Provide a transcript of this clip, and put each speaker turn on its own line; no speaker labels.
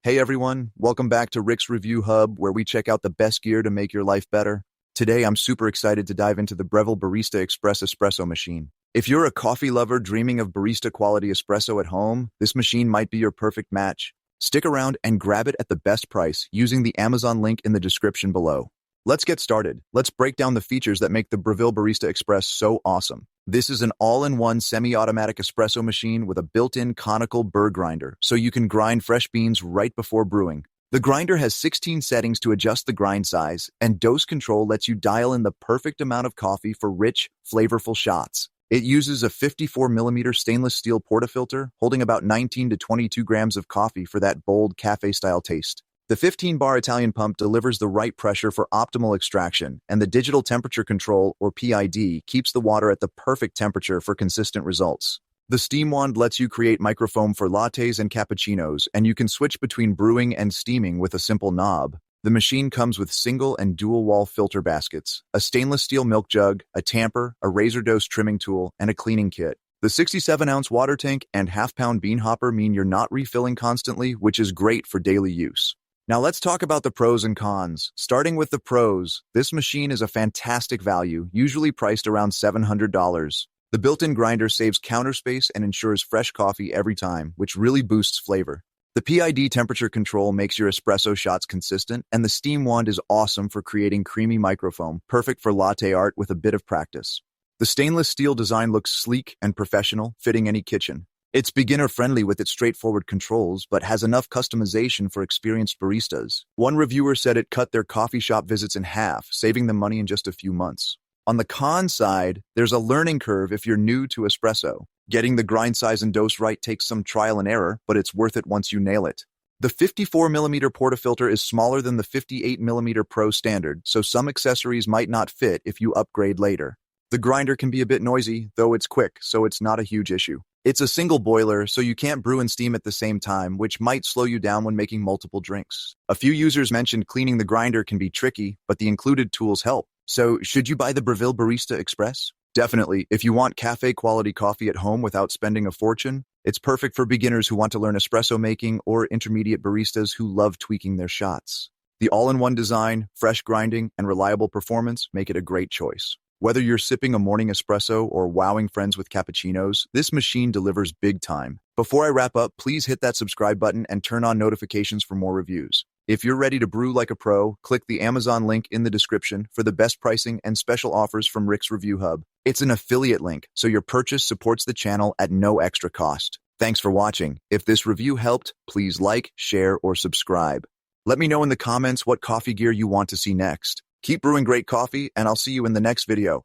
Hey everyone, welcome back to Rick's Review Hub, where we check out the best gear to make your life better. Today I'm super excited to dive into the Breville Barista Express espresso machine. If you're a coffee lover dreaming of barista quality espresso at home, this machine might be your perfect match. Stick around and grab it at the best price using the Amazon link in the description below. Let's get started. Let's break down the features that make the Breville Barista Express so awesome. This is an all-in-one semi-automatic espresso machine with a built-in conical burr grinder, so you can grind fresh beans right before brewing. The grinder has 16 settings to adjust the grind size, and dose control lets you dial in the perfect amount of coffee for rich, flavorful shots. It uses a 54mm stainless steel portafilter, holding about 19 to 22 grams of coffee for that bold cafe-style taste. The 15-bar Italian pump delivers the right pressure for optimal extraction, and the digital temperature control, or PID, keeps the water at the perfect temperature for consistent results. The steam wand lets you create microfoam for lattes and cappuccinos, and you can switch between brewing and steaming with a simple knob. The machine comes with single and dual-wall filter baskets, a stainless steel milk jug, a tamper, a razor-dose trimming tool, and a cleaning kit. The 67-ounce water tank and half-pound bean hopper mean you're not refilling constantly, which is great for daily use. Now let's talk about the pros and cons. Starting with the pros, this machine is a fantastic value, usually priced around $700. The built-in grinder saves counter space and ensures fresh coffee every time, which really boosts flavor. The PID temperature control makes your espresso shots consistent, and the steam wand is awesome for creating creamy microfoam, perfect for latte art with a bit of practice. The stainless steel design looks sleek and professional, fitting any kitchen. It's beginner-friendly with its straightforward controls, but has enough customization for experienced baristas. One reviewer said it cut their coffee shop visits in half, saving them money in just a few months. On the con side, there's a learning curve if you're new to espresso. Getting the grind size and dose right takes some trial and error, but it's worth it once you nail it. The 54mm portafilter is smaller than the 58mm Pro standard, so some accessories might not fit if you upgrade later. The grinder can be a bit noisy, though it's quick, so it's not a huge issue. It's a single boiler, so you can't brew and steam at the same time, which might slow you down when making multiple drinks. A few users mentioned cleaning the grinder can be tricky, but the included tools help. So, should you buy the Breville Barista Express? Definitely. If you want cafe-quality coffee at home without spending a fortune, it's perfect for beginners who want to learn espresso making or intermediate baristas who love tweaking their shots. The all-in-one design, fresh grinding, and reliable performance make it a great choice. Whether you're sipping a morning espresso or wowing friends with cappuccinos, this machine delivers big time. Before I wrap up, please hit that subscribe button and turn on notifications for more reviews. If you're ready to brew like a pro, click the Amazon link in the description for the best pricing and special offers from Rick's Review Hub. It's an affiliate link, so your purchase supports the channel at no extra cost. Thanks for watching. If this review helped, please like, share, or subscribe. Let me know in the comments what coffee gear you want to see next. Keep brewing great coffee, and I'll see you in the next video.